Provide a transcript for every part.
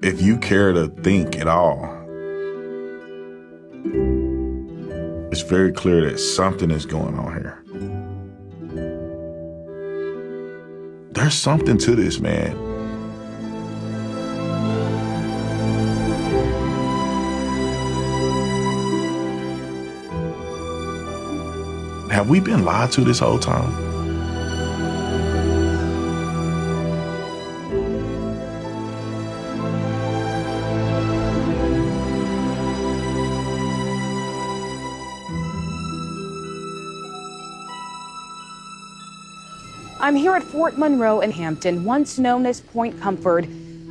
If you care to think at all, it's very clear that something is going on here. There's something to this, man. Have we been lied to this whole time? I'm here at Fort Monroe in Hampton, once known as Point Comfort,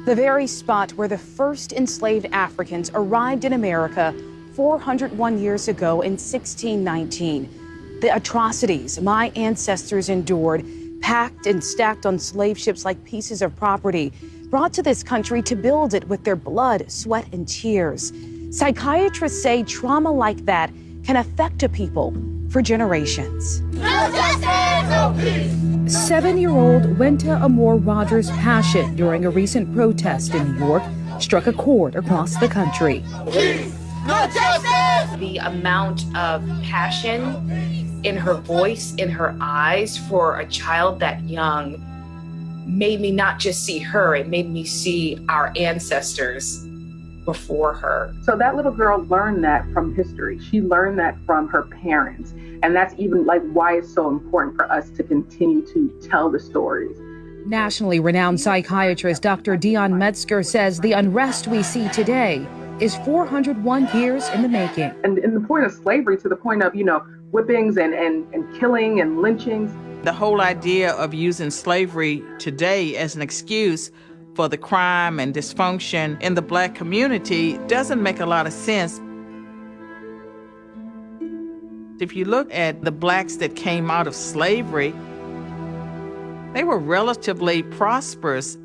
the very spot where the first enslaved Africans arrived in America 401 years ago in 1619. The atrocities my ancestors endured, packed and stacked on slave ships like pieces of property, brought to this country to build it with their blood, sweat, and tears. Psychiatrists say trauma like that can affect a people for generations. No justice, no peace. 7-year-old Wenta Amore Rogers' passion during a recent protest in New York struck a chord across the country. Peace, no justice. The amount of passion in her voice, in her eyes for a child that young made me not just see her, it made me see our ancestors before her. So that little girl learned that from history. She learned that from her parents. And that's even like why it's so important for us to continue to tell the stories. Nationally renowned psychiatrist Dr. Dion Metzger says the unrest we see today is 401 years in the making. And in the point of slavery, to the point of, whippings and killing and lynchings. The whole idea of using slavery today as an excuse for the crime and dysfunction in the Black community doesn't make a lot of sense. If you look at the Blacks that came out of slavery, they were relatively prosperous,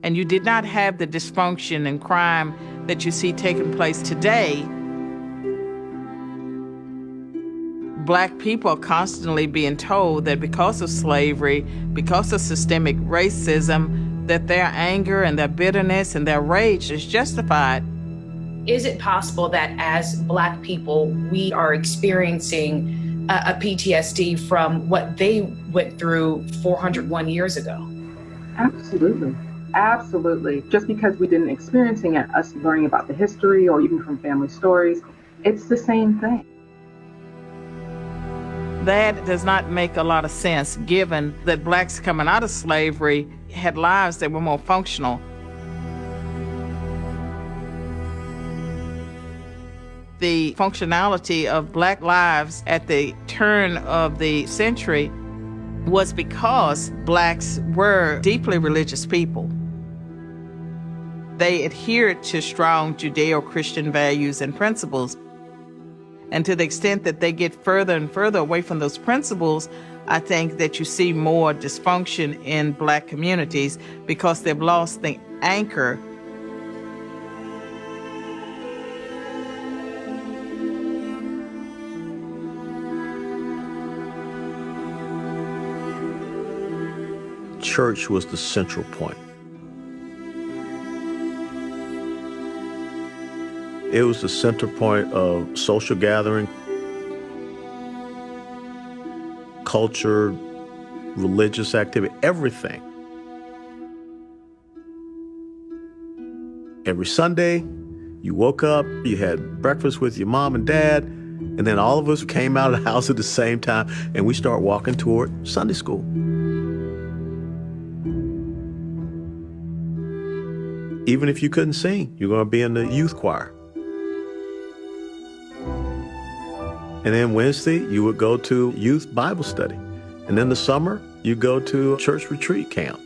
and you did not have the dysfunction and crime that you see taking place today. Black people are constantly being told that because of slavery, because of systemic racism, that their anger and their bitterness and their rage is justified. Is it possible that as Black people, we are experiencing a PTSD from what they went through 401 years ago? Absolutely. Absolutely. Just because we didn't experience it, us learning about the history or even from family stories, it's the same thing. That does not make a lot of sense, given that Blacks coming out of slavery had lives that were more functional. The functionality of Black lives at the turn of the century was because Blacks were deeply religious people. They adhered to strong Judeo-Christian values and principles. And to the extent that they get further and further away from those principles, I think that you see more dysfunction in Black communities because they've lost the anchor. Church was the central point. It was the center point of social gathering, culture, religious activity, everything. Every Sunday, you woke up, you had breakfast with your mom and dad, and then all of us came out of the house at the same time, and we start walking toward Sunday school. Even if you couldn't sing, you're going to be in the youth choir. And then Wednesday, you would go to youth Bible study. And then the summer, you go to church retreat camp.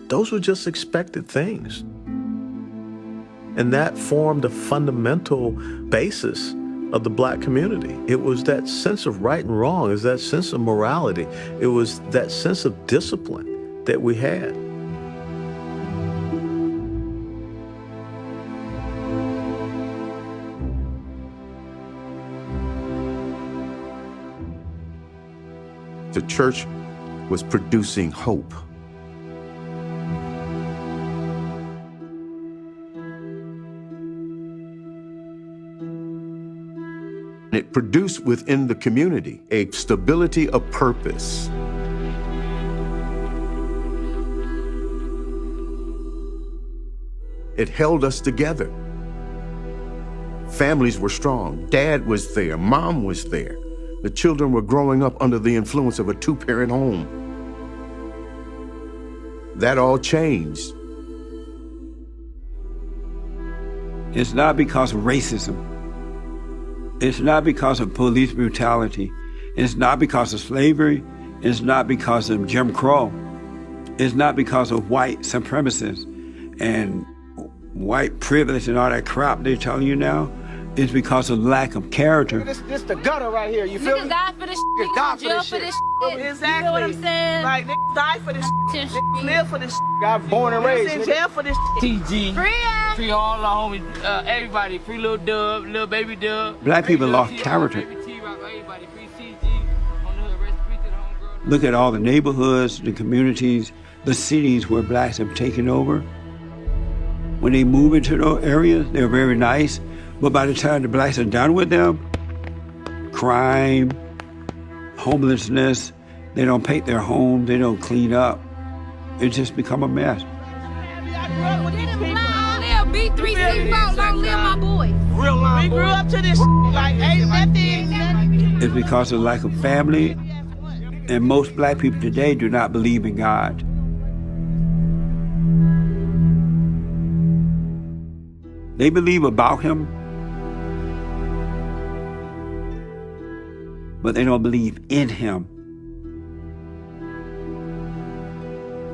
those were just expected things. And that formed a fundamental basis of the Black community. It was that sense of right and wrong, it was that sense of morality, it was that sense of discipline that we had. The church was producing hope. It produced within the community a stability of purpose. It held us together. Families were strong. Dad was there. Mom was there. The children were growing up under the influence of a two-parent home. That all changed. It's not because of racism. It's not because of police brutality. It's not because of slavery. It's not because of Jim Crow. It's not because of white supremacists and white privilege and all that crap they're telling you now. It's because of lack of character. This the gutter right here. You feel me? Niggas die for this shit. Niggas die Niggas jail for this shit. Exactly. You know what I'm saying? Like, niggas die for this shit. Niggas live for this shit. Got born and raised. Niggas in jail for this shit. TG. Free all our homies, everybody. Free Lil Dub, Lil Baby Dub. Black people lost character. Look at all the neighborhoods, the communities, the cities where blacks have taken over. When they move into those areas, they're very nice. But by the time the blacks are done with them, crime, homelessness, they don't paint their home, they don't clean up. It just become a mess. B3C long live my boy. Real line, We grew up to this like ain't nothing. It's because of lack of family, and most black people today do not believe in God. They believe about him, but they don't believe in him.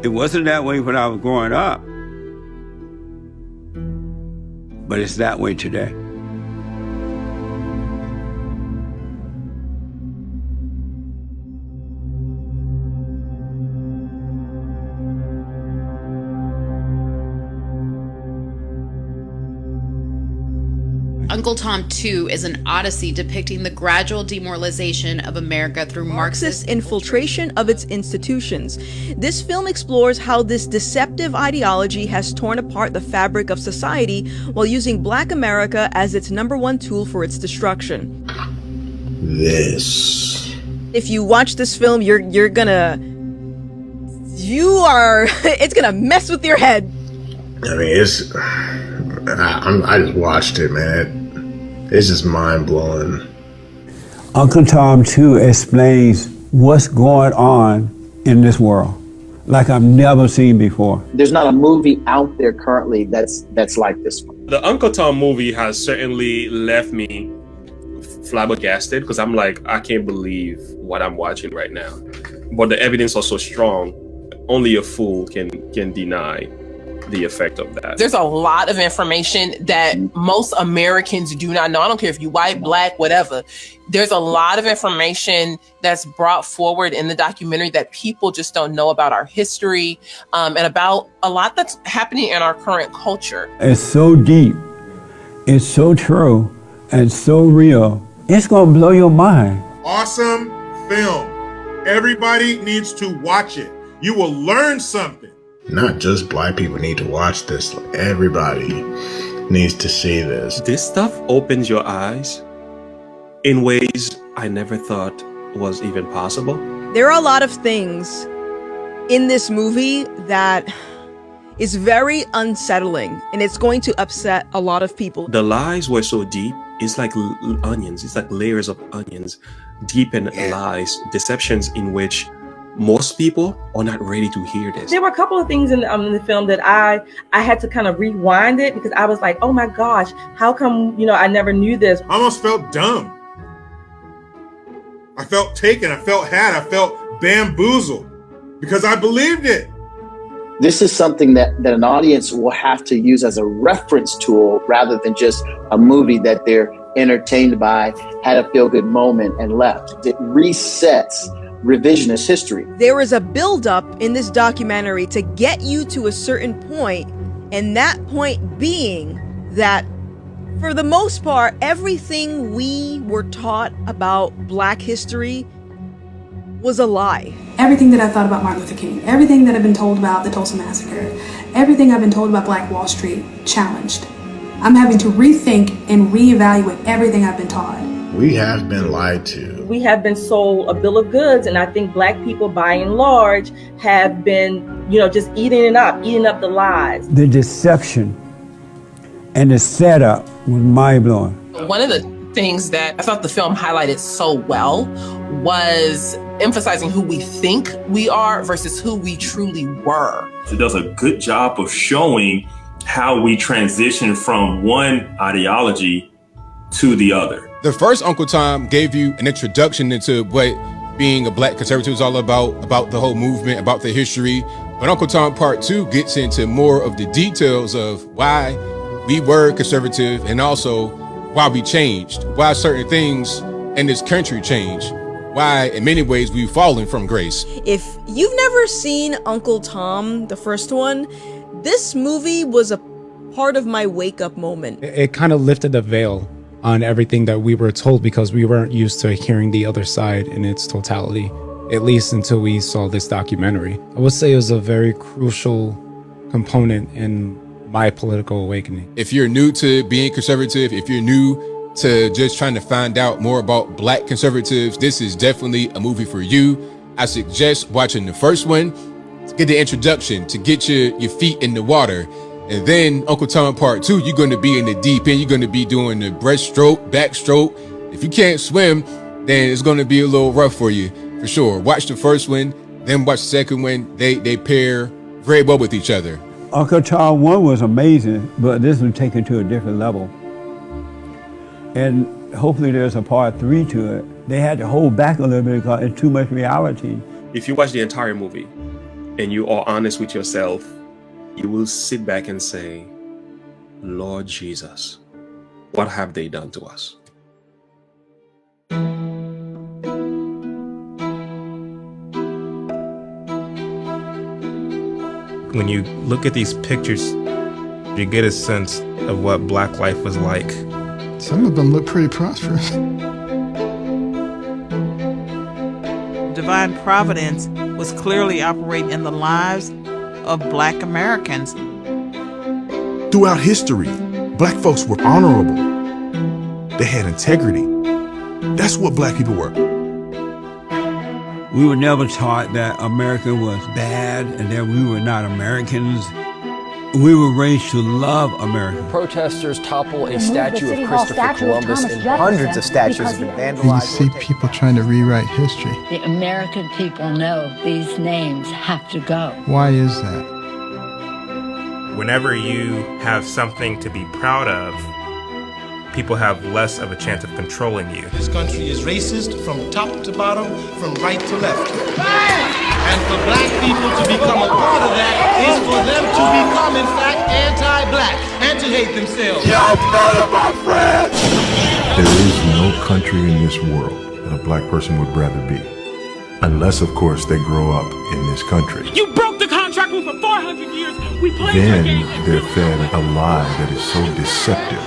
It wasn't that way when I was growing up, but it's that way today. Uncle Tom 2 is an odyssey depicting the gradual demoralization of America through Marxist infiltration of its institutions. This film explores how this deceptive ideology has torn apart the fabric of society while using Black America as its #1 tool for its destruction. If you watch this film, it's gonna mess with your head. I mean, I just watched it, man. It's just mind-blowing. Uncle Tom 2 explains what's going on in this world like I've never seen before. There's not a movie out there currently that's like this one. The Uncle Tom movie has certainly left me flabbergasted because I'm like, I can't believe what I'm watching right now. But the evidence is so strong, only a fool can deny the effect of that. There's a lot of information that most Americans do not know. I don't care if you white, black, whatever. There's a lot of information that's brought forward in the documentary that people just don't know about our history, and about a lot that's happening in our current culture. It's so deep, it's so true, and so real. It's gonna blow your mind. Awesome film. Everybody needs to watch it. You will learn something. Not just Black people need to watch this. Everybody needs to see this. This stuff opens your eyes in ways I never thought was even possible. There are a lot of things in this movie that is very unsettling, and it's going to upset a lot of people. The lies were so deep. It's like onions. It's like layers of onions, deep in lies, deceptions in which most people are not ready to hear this. There were a couple of things in the film that I had to kind of rewind it because I was like, oh my gosh, how come, I never knew this? I almost felt dumb. I felt taken, I felt had, I felt bamboozled because I believed it. This is something that an audience will have to use as a reference tool rather than just a movie that they're entertained by, had a feel-good moment, and left. It resets revisionist history. There is a buildup in this documentary to get you to a certain point, and that point being that, for the most part, everything we were taught about Black history was a lie. Everything that I thought about Martin Luther King, everything that I've been told about the Tulsa Massacre, everything I've been told about Black Wall Street, challenged. I'm having to rethink and reevaluate everything I've been taught. We have been lied to. We have been sold a bill of goods, and I think Black people, by and large, have been, just eating up the lies. The deception and the setup was mind-blowing. One of the things that I thought the film highlighted so well was emphasizing who we think we are versus who we truly were. It does a good job of showing how we transition from one ideology to the other. The first Uncle Tom gave you an introduction into what being a Black conservative is all about the whole movement, about the history. But Uncle Tom Part 2 gets into more of the details of why we were conservative and also why we changed, why certain things in this country changed, why in many ways we've fallen from grace. If you've never seen Uncle Tom, the first one, this movie was a part of my wake-up moment. It kind of lifted the veil on everything that we were told because we weren't used to hearing the other side in its totality, at least until we saw this documentary. I would say it was a very crucial component in my political awakening. If you're new to being conservative, if you're new to just trying to find out more about Black conservatives, this is definitely a movie for you. I suggest watching the first one to get the introduction, to get your feet in the water. And then Uncle Tom Part 2, you're going to be in the deep end. You're going to be doing the breaststroke, backstroke. If you can't swim, then it's going to be a little rough for you, for sure. Watch the first one, then watch the second one. They pair very well with each other. Uncle Tom 1 was amazing, but this was taken to a different level. And hopefully there's a Part 3 to it. They had to hold back a little bit because it's too much reality. If you watch the entire movie and you are honest with yourself, you will sit back and say, Lord Jesus, what have they done to us? When you look at these pictures, you get a sense of what Black life was like. Some of them look pretty prosperous. Divine providence was clearly operating in the lives of Black Americans. Throughout history, Black folks were honorable. They had integrity. That's what Black people were. We were never taught that America was bad and that we were not Americans. We were raised to love America. Protesters topple a statue of Christopher Columbus, and hundreds of statues have been vandalized. You see people trying to rewrite history. The American people know these names have to go. Why is that? Whenever you have something to be proud of, people have less of a chance of controlling you. This country is racist from top to bottom, from right to left. And for Black people to become a part of that is for them to become, in fact, anti-Black and to hate themselves. Y'all murder my friends! There is no country in this world that a Black person would rather be. Unless, of course, they grow up in this country. You broke the contract with for 400 years. We played your Then game. they're fed a lie that is so deceptive.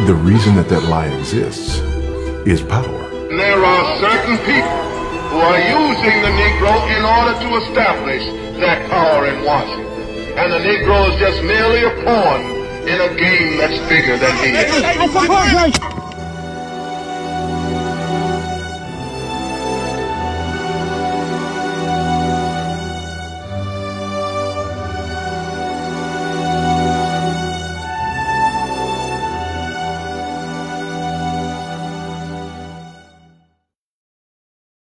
The reason that lie exists is power. There are certain people who are using the Negro in order to establish that power in Washington. And the Negro is just merely a pawn in a game that's bigger than he is.